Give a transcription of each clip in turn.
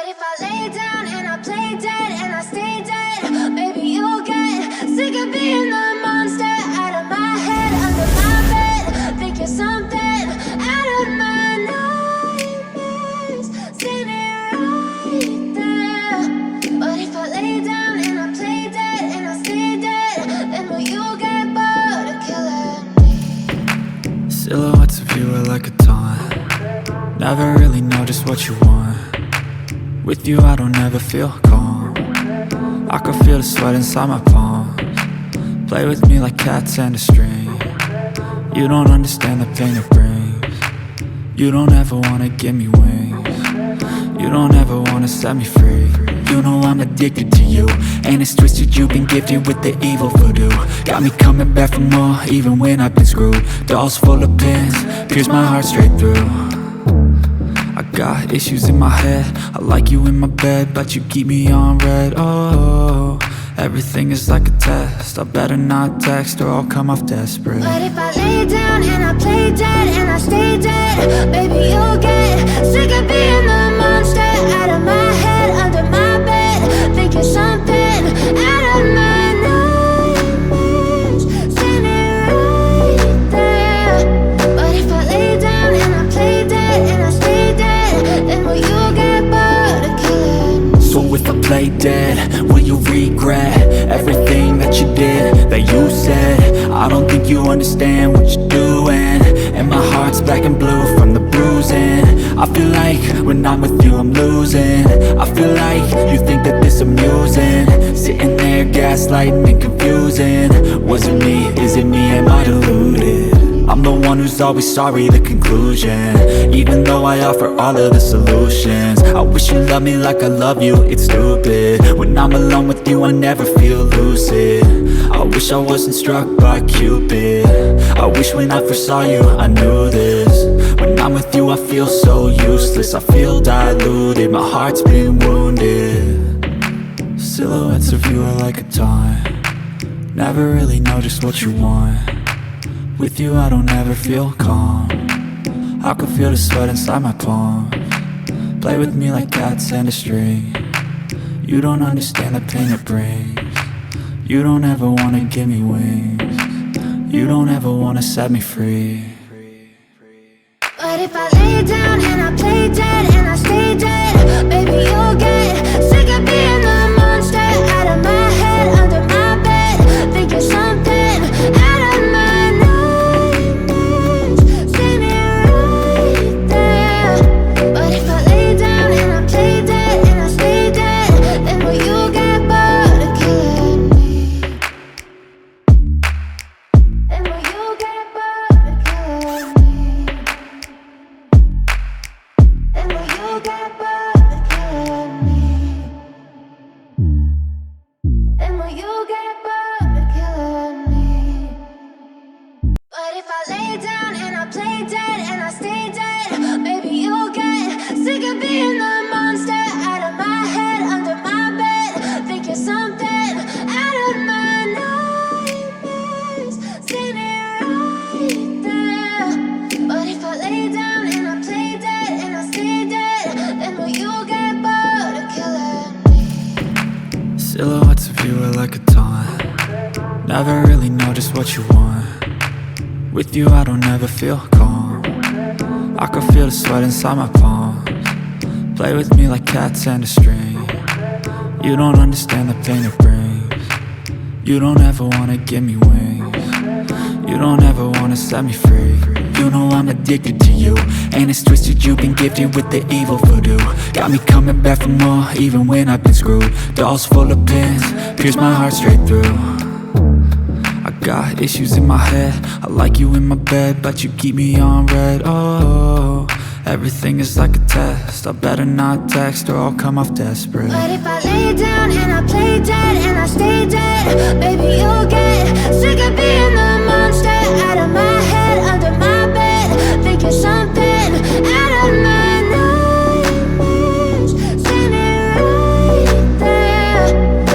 if I lay down and I play dead and I stay dead, maybe you'll get sick of being the monster out of my head, under my bed. Think you're something out of my nightmares, standing right there. But if I lay down and I play dead and I stay dead, then will you get bored of killing me? Silhouettes of you are like a taunt. Never really know just what you want. With you I don't ever feel calm. I can feel the sweat inside my palms. Play with me like cats and a string. You don't understand the pain it brings. You don't ever wanna give me wings. You don't ever wanna set me free. You know I'm addicted to you, and it's twisted, you've been gifted with the evil voodoo. Got me coming back for more, even when I've been screwed. Dolls full of pins, pierce my heart straight through. I got issues in my head, I like you in my bed, but you keep me on red. Oh, everything is like a test, I better not text or I'll come off desperate. But if I lay down and I play dead and I stay dead, baby you'll get sick of being the monster out of my head, under my bed. Think you're something out of my nightmares, standing right there. But if I lay down and I play dead and I stay dead, then will you get bored of killing me? So if I play dead, will you regret everything that you did, that you said? I don't think you understand what you're doing, and my heart's black and blue from the bruising. I feel like when I'm with you I'm losing. I feel like you think that this amusing, sitting there gaslighting and confusing. Was it me? Is it me? Am I deluded? I'm the one who's always sorry, the conclusion, even though I offer all of the solutions. I wish you loved me like I love you, it's stupid. When I'm alone with you I never feel lucid. I wish I wasn't struck by Cupid. I wish when I first saw you I knew this. When I'm with you I feel so useless, I feel diluted, my heart's been wounded. Silhouettes of you are like a taunt. Never really know just what you want. With you I don't ever feel calm. I can feel the sweat inside my palms. Play with me like cats and a string. You don't understand the pain it brings. You don't ever wanna give me wings. You don't ever wanna set me free. But if I lay down and I play dead and I stay dead, baby you'll get sick of being the monster out of my head, under my bed. Think you're something out of my nightmares, standing right there. But if I lay down and I play dead and I stay dead, then will you get bored of killing me? Then will you get bored of killing me? Then will you get bored of killing me? Then will you get bored of killing me? But if I lay down and I play dead and I stay dead, maybe you'll get sick of being the monster out of my head, under my bed. Think you're something out of my nightmares, standing right there. But if I lay down and I play dead and I stay dead, then will you get bored of killing me? Silhouettes of you are like a taunt. Never really know just what you want. With you I don't ever feel calm. I can feel the sweat inside my palms. Play with me like cats and a string. You don't understand the pain it brings. You don't ever wanna give me wings. You don't ever wanna set me free. You know I'm addicted to you, and it's twisted, you've been gifted with the evil voodoo. Got me coming back for more, even when I've been screwed. Dolls full of pins, pierce my heart straight through. I got issues in my head, I like you in my bed, but you keep me on red. Oh, everything is like a test, I better not text or I'll come off desperate. But if I lay down and I play dead and I stay dead, baby you'll get sick of being the monster out of my head, under my bed. Think you're something out of my nightmares, standing right there.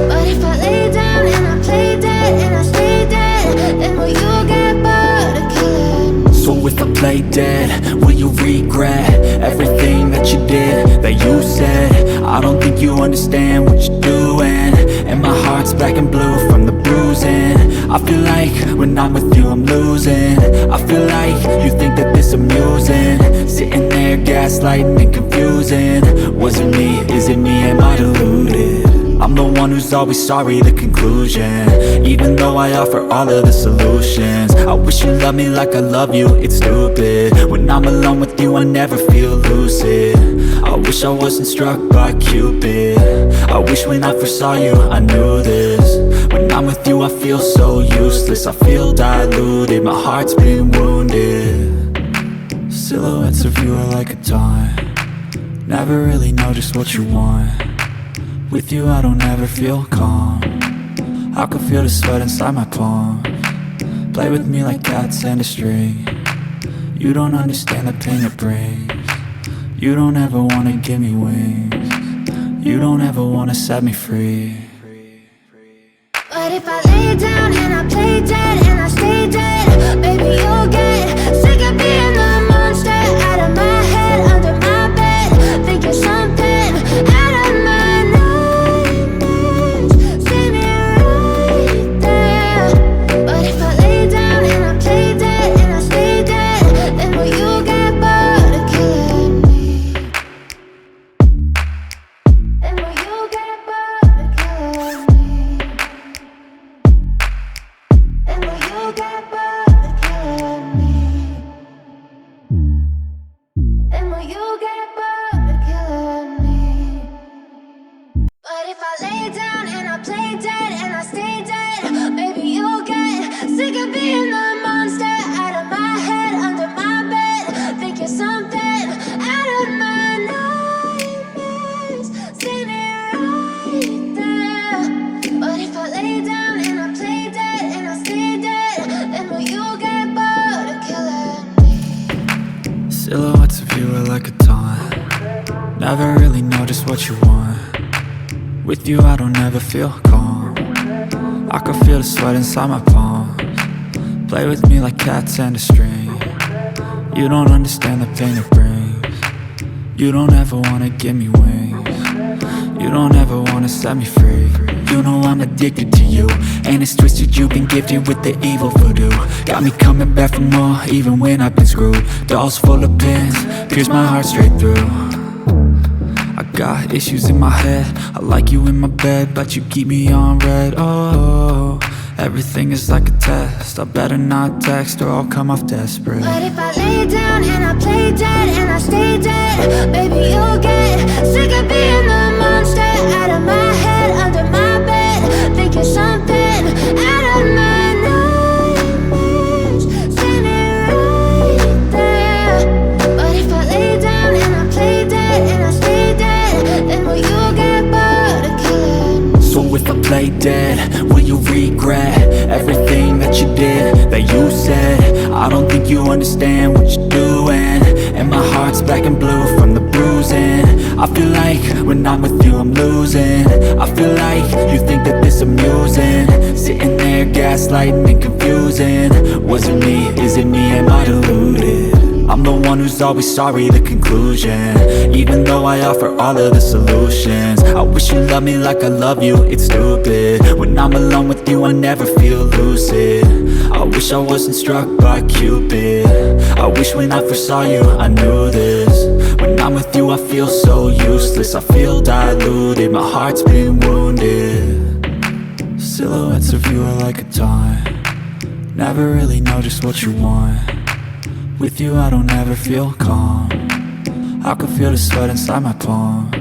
But if I lay down and I play dead and I stay dead, then will you get bored of killing me? So if I play dead, will you regret everything that you did, that you said? I don't you understand what you're doing. And my heart's black and blue from the bruising. I feel like when I'm with you I'm losing. I feel like you think that this amusing. Sitting there gaslighting and confusing. Was it me? Is it me? Am I deluded? I'm the one who's always sorry, the conclusion. Even though I offer all of the solutions. I wish you loved me like I love you, it's stupid. When I'm alone with you I never feel lucid. I wish I wasn't struck by Cupid. I wish when I first saw you I knew this. When I'm with you I feel so useless. I feel diluted, my heart's been wounded. Silhouettes of you are like a taunt. Never really know just what you want. With you I don't ever feel calm. I can feel the sweat inside my palms. Play with me like cats and a string. You don't understand the pain it brings. You don't ever wanna give me wings. You don't ever wanna set me free. But if I lay down and I play dead and I stay dead, baby you'll get sick of being the monster out of my head, under my bed. Think you're something out of my nightmares. See me right there. But if I lay down and I play dead and I stay dead, then will you get bored of killing me? Then will you get bored of killing me? Then will you get bored of killing me? Then will you get bored of killing me? But if I lay down and I play dead and I stay dead, baby you'll get sick of being the monster out of my head, under my bed. Think you're something out of my nightmares. See me right there. But if I lay down and I play dead and I stay dead, then will you get bored of killing me? Silhouettes of you are like a taunt. Never really know just what you want. With you I don't ever feel calm. I can feel the sweat inside my palms. Play with me like cats and a string. You don't understand the pain it brings. You don't ever wanna give me wings. You don't ever wanna set me free. You know I'm addicted to you, and it's twisted, you've been gifted with the evil voodoo. Got me coming back for more, even when I've been screwed. Dolls full of pins, pierce my heart straight through. I got issues in my head, I like you in my bed, but you keep me on red. Oh, everything is like a test, I better not text or I'll come off desperate. But if I lay down and I play dead and I stay dead, baby you'll get sick of being the monster out of my head, under my bed. Think you're something out of my nightmares. See me right there. But if I lay down and I play dead and I stay dead, then will you get bored of killing me? So if I play dead, will you regret everything that you did, that you said? I don't think you understand what you're doing. And my heart's black and blue from the bruising. I feel like when I'm with you I'm losing. I feel like you think that this amusing. Sitting there gaslighting and confusing. Was it me? Is it me? Am I deluded? I'm the one who's always sorry, the conclusion. Even though I offer all of the solutions. I wish you loved me like I love you, it's stupid. When I'm alone with you I never feel lucid. I wish I wasn't struck by Cupid. I wish when I first saw you I knew this. When I'm with you I feel so useless. I feel diluted, my heart's been wounded. Silhouettes of you are like a taunt. Never really know just what you want. With you I don't ever feel calm. I can feel the sweat inside my palms.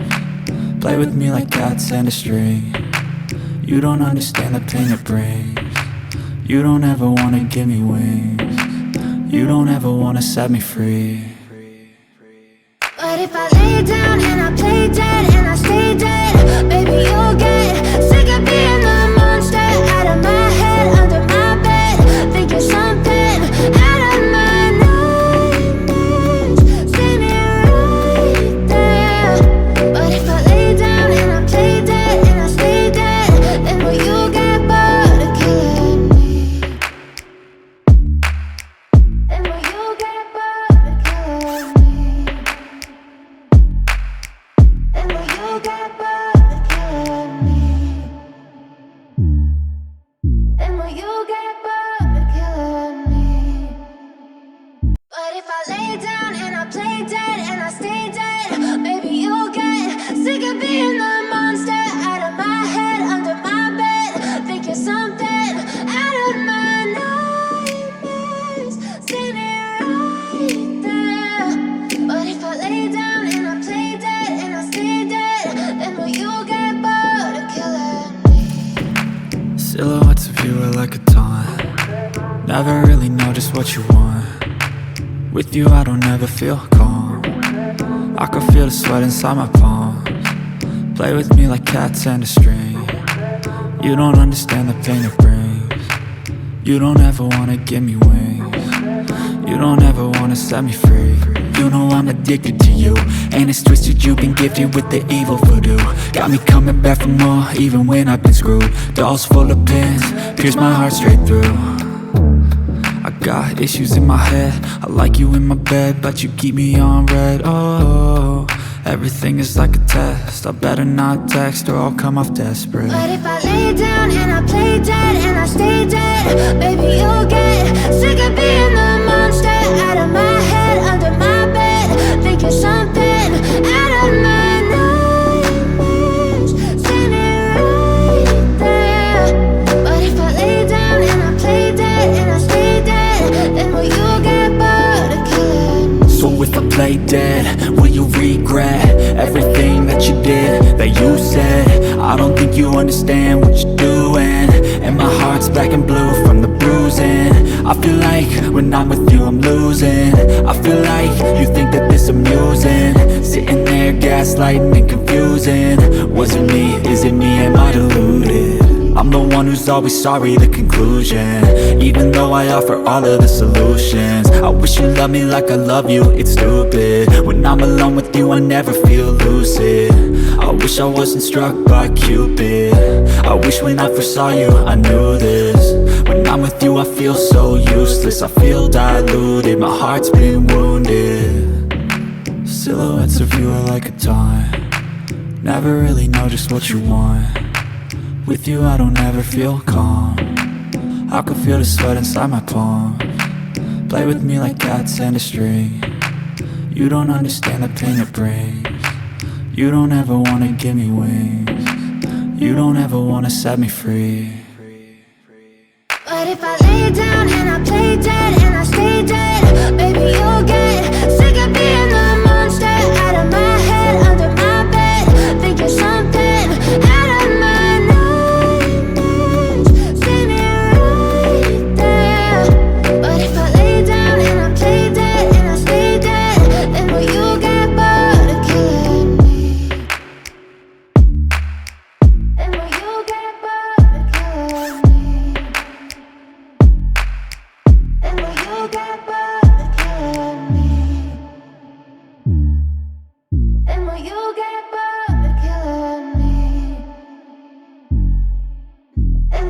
Play with me like cats and a string. You don't understand the pain it brings. You don't ever wanna give me wings. You don't ever wanna set me free. But if I lay down and I play dead and I stay dead, baby you'll get sick of being the monster out of my head, under my bed. Think you're something out of my nightmares. See me right there. But if I lay down and I play dead and I stay dead, then will you get bored of killing me? Then will you get bored of killing me? Then will you get bored of you are like a taunt. Never really know just what you want. With you I don't ever feel calm. I can feel the sweat inside my palms. Play with me like cats and a string. You don't understand the pain it brings. You don't ever wanna give me wings. You don't ever wanna set me free. You know I'm addicted to you, and it's twisted, you've been gifted with the evil voodoo. Got me coming back for more, even when I've been screwed. Dolls full of pins, pierce my heart straight through. I got issues in my head, I like you in my bed, but you keep me on red. Oh, everything is like a test, I better not text or I'll come off desperate. But if I lay down and I play dead and I stay dead, baby you'll get sick of being the monster out of my head, under my bed, thinking something out of my nightmares, standing right there. But if I lay down and I play dead and I stay dead, then will you get bored of killing? So if I play dead, will you regret everything that you did, that you said? I don't think you understand what you're doing, and my heart's black and blue from the bruising. I feel like when I'm with you I'm losing. I feel like you think that this amusing, sitting there gaslighting and confusing. Was it me? Is it me? Am I deluded? I'm the one who's always sorry, the conclusion, even though I offer all of the solutions. I wish you loved me like I love you, it's stupid. When I'm alone with you I never feel lucid. I wish I wasn't struck by Cupid. I wish when I first saw you I knew this. When I'm with you I feel so useless, I feel diluted, my heart's been wounded. Silhouettes of you are like a taunt. Never really know just what you want. With you I don't ever feel calm. I can feel the sweat inside my palms. Play with me like cats and a string. You don't understand the pain it brings. You don't ever wanna give me wings. You don't ever wanna set me free. But if I lay down and I play dead and I stay dead, baby you'll get sick of being